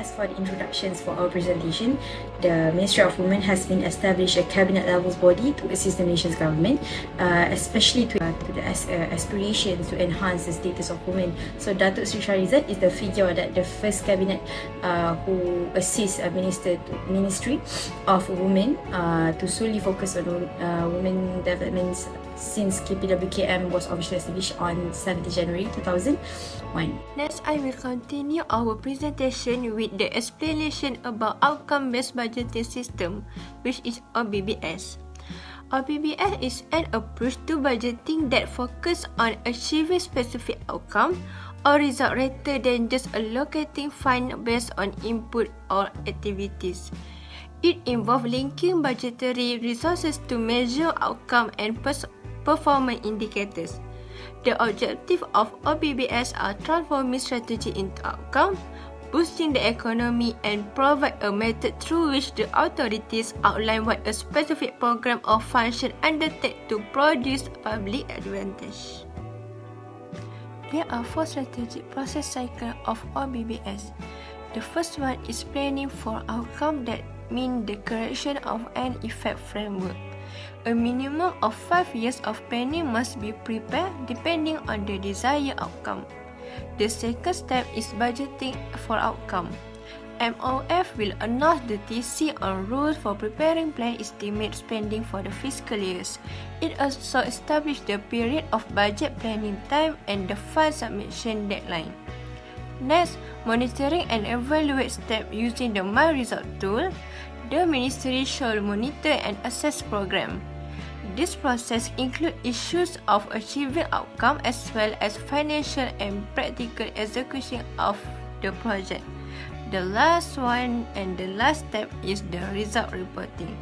as for the introductions for our presentation, the Ministry of Women has been established a cabinet levels body to assist the nation's government, especially to the aspirations to enhance the status of women. So Datuk Sri Shahrizad is the figure that the first cabinet who assists a Ministry of Women to solely focus on women development since KPWKM was officially established on 7th January 2001. Next, I will continue our presentation with the explanation about outcome-based budgeting system, which is OBBS. OBBS is an approach to budgeting that focuses on achieving specific outcome or result rather than just allocating funds based on input or activities. It involves linking budgetary resources to measure outcome and performance indicators. The objective of OBBS are transforming strategy into outcome, boosting the economy, and provide a method through which the authorities outline what a specific program or function undertake to produce public advantage. There are 4 strategic process cycles of OBBS. The first one is planning for outcome, that means the creation of an effect framework. A minimum of 5 years of planning must be prepared depending on the desired outcome. The second step is budgeting for outcome. MOF will announce the TC on rules for preparing plan estimate spending for the fiscal years. It also establishes the period of budget planning time and the fund submission deadline. Next, monitoring and evaluate step using the My Result tool. The Ministry shall monitor and assess program. This process includes issues of achieving outcome as well as financial and practical execution of the project. The last one and the last step is the result reporting.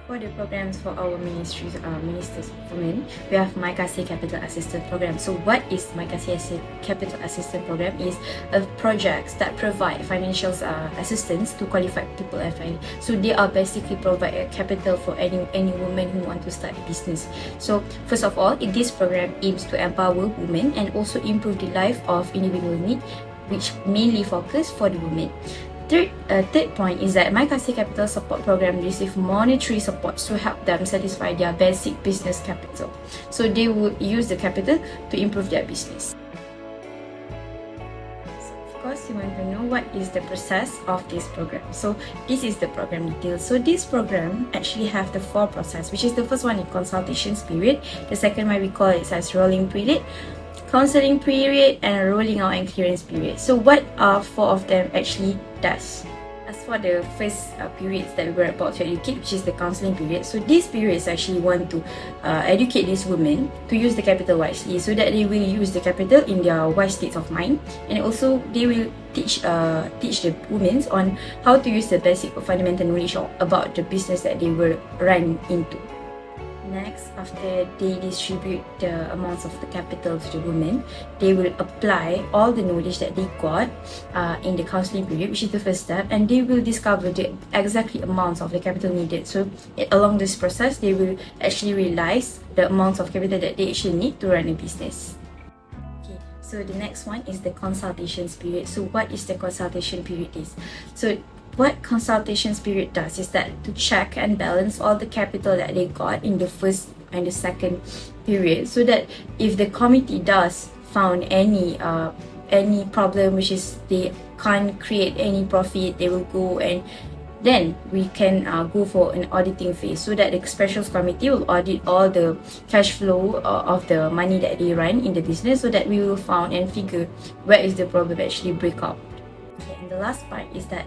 For the programs for our ministers of women, we have My Kasih Capital Assistance Program. So what is My Kasih Capital Assistance Program? Is a projects that provide financial assistance to qualified people and finance. So they are basically provide a capital for any woman who want to start a business. So first of all, this program aims to empower women and also improve the life of individual need, which mainly focus for the women. Third point is that My Kasih Capital Support Program receive monetary support to help them satisfy their basic business capital. So they would use the capital to improve their business. So of course, you want to know what is the process of this program. So this is the program details. So this program actually have the 4 process, which is the first one in consultations period. The second one we call it as rolling period, counseling period, and rolling out and clearance period. So what are 4 of them actually does? As for the first periods that we were about to educate, which is the counseling period, so this period is actually want to educate these women to use the capital wisely, so that they will use the capital in their wise states of mind, and also they will teach the women on how to use the basic fundamental knowledge about the business that they will run into. Next, after they distribute the amounts of the capital to the women, they will apply all the knowledge that they got in the counseling period, which is the first step, and they will discover the exactly amounts of the capital needed. So along this process, they will actually realize the amounts of capital that they actually need to run a business. Okay, so the next one is the consultations period. So what is the consultation period is? So what consultations period does is that to check and balance all the capital that they got in the first and the second period, so that if the committee does found any problem, which is they can't create any profit, they will go and then we can go for an auditing phase, so that the special committee will audit all the cash flow of the money that they run in the business, so that we will found and figure where is the problem actually break up. Okay, and the last part is that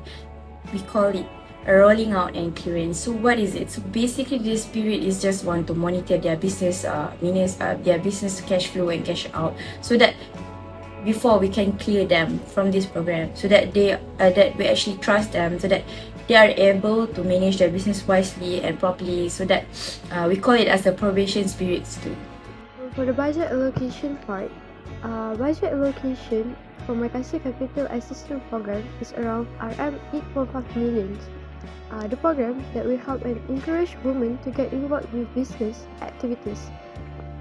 we call it rolling out and clearance. So what is it? So basically this period is just want to monitor their business their business cash flow and cash out, so that before we can clear them from this program, so that they that we actually trust them, so that they are able to manage their business wisely and properly, so that we call it as the probation periods too. For the budget allocation part, budget allocation for My Kasih Capital Assistance Program is around RM8.5 million. The program that will help and encourage women to get involved with business activities.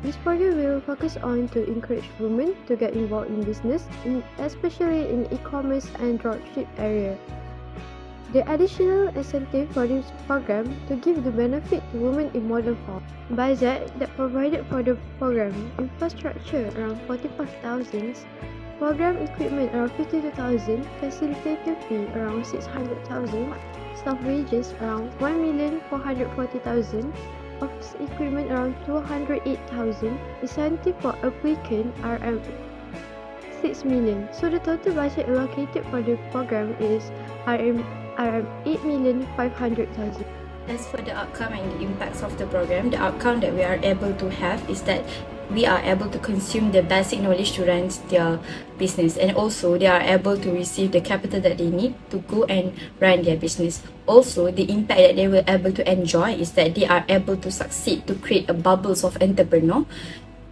This program will focus on to encourage women to get involved in business, especially in e-commerce and dropship area. The additional incentive for this program to give the benefit to women in modern form. Budget that provided for the program: infrastructure around 45,000, program equipment around 52,000, facilitator fee around 600,000, staff wages around 1,440,000, office equipment around 208,000, incentive for applicant RM 6 million. So the total budget allocated for the program is RM 8,500,000. As for the outcome and the impacts of the program, the outcome that we are able to have is that we are able to consume the basic knowledge to run their business, and also they are able to receive the capital that they need to go and run their business. Also, the impact that they will able to enjoy is that they are able to succeed to create a bubbles of entrepreneur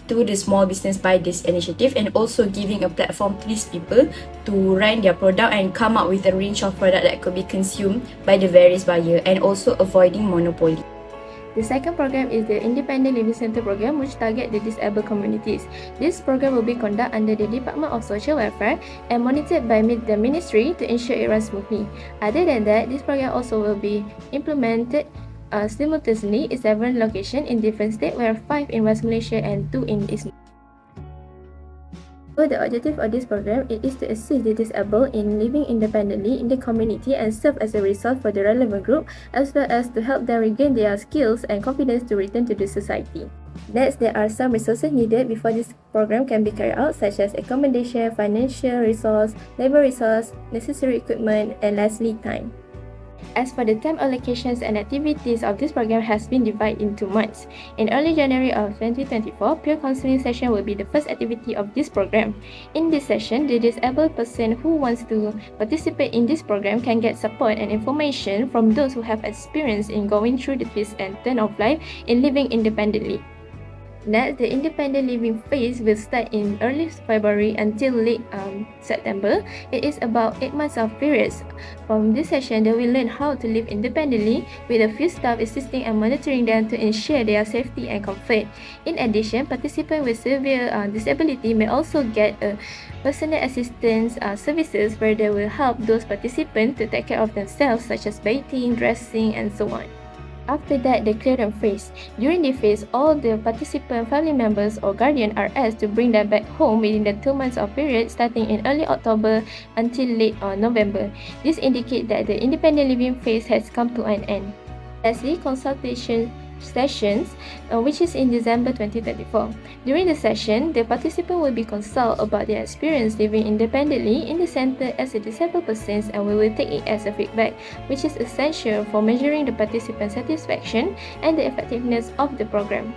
to the small business by this initiative, and also giving a platform to these people to run their product and come up with a range of product that could be consumed by the various buyer, and also avoiding monopoly. The second program is the Independent Living Centre program, which target the disabled communities. This program will be conducted under the Department of Social Welfare and monitored by the Ministry to ensure it runs smoothly. Other than that, this program also will be implemented simultaneously in several locations in different states, where 5 in West Malaysia and 2 in East Malaysia. So the objective of this program is to assist the disabled in living independently in the community and serve as a resource for the relevant group, as well as to help them regain their skills and confidence to return to the society. Next, there are some resources needed before this program can be carried out, such as accommodation, financial resource, labor resource, necessary equipment, and lastly, time. As for the time allocations and activities of this program has been divided into months. In early January of 2024, peer counseling session will be the first activity of this program. In this session, the disabled person who wants to participate in this program can get support and information from those who have experience in going through the twists and turns of life in living independently. Next, the independent living phase will start in early February until late September. It is about 8 months of periods. From this session, they will learn how to live independently with a few staff assisting and monitoring them to ensure their safety and comfort. In addition, participants with severe disability may also get personal assistance services, where they will help those participants to take care of themselves, such as bathing, dressing, and so on. After that, the clearance phase. During this phase, all the participant family members or guardian are asked to bring them back home within the 2 months of period starting in early October until late November. This indicates that the independent living phase has come to an end. Lastly, consultation sessions, which is in December 2024. During the session, the participant will be consulted about their experience living independently in the center as a disabled person, and we will take it as a feedback, which is essential for measuring the participant satisfaction and the effectiveness of the program.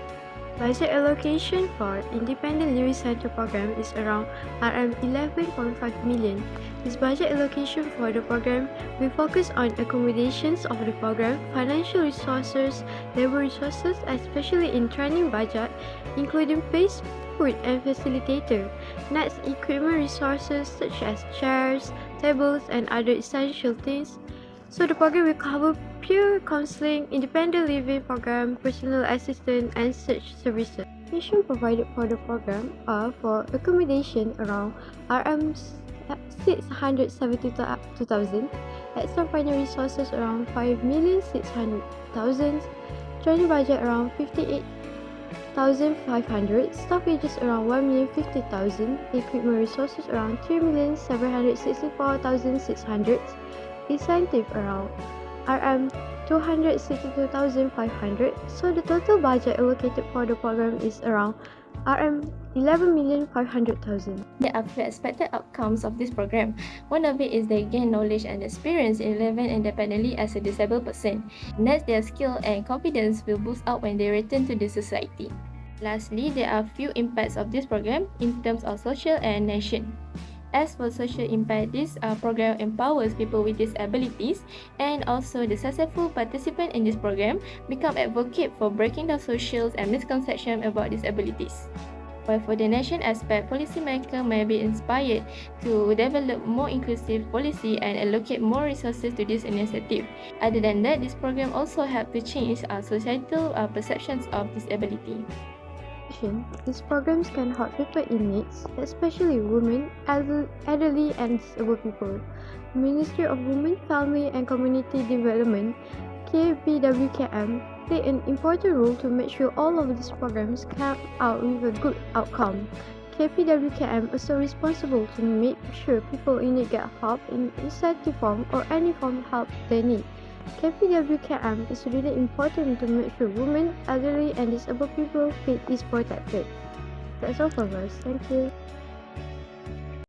Budget allocation for Independent Living Centre program is around RM 11.5 million. This budget allocation for the program will focus on accommodations of the program, financial resources, labor resources, especially in training budget, including space, food, and facilitator. Next, equipment resources such as chairs, tables, and other essential things. So the program will cover peer counseling, independent living program, personal assistance, and such services. Information provided for the program are for accommodation around RM 672,000, extra final resources around 5,600,000, training budget around 58,500, staff wages around 1,050,000, equipment resources around 3,764,600, incentive around RM 262,500. So the total budget allocated for the program is around RM 11,500,000. There are few expected outcomes of this program. One of it is they gain knowledge and experience in living independently as a disabled person. Next, their skill and confidence will boost out when they return to the society. Lastly, there are few impacts of this program in terms of social and nation. As for social impact, this program empowers people with disabilities, and also the successful participant in this program become advocate for breaking down social and misconceptions about disabilities. While for the nation aspect, policymakers may be inspired to develop more inclusive policy and allocate more resources to this initiative. Other than that, this program also helps to change societal perceptions of disability. mentioned, these programs can help people in needs, especially women, elderly and disabled people. Ministry of Women, Family and Community Development, KPWKM, play an important role to make sure all of these programs come out with a good outcome. KPWKM is also responsible to make sure people in need get help in incentive form or any form of help they need. KPWKM is really important to make sure women, elderly and disabled people is protected. That's all from us. Thank you.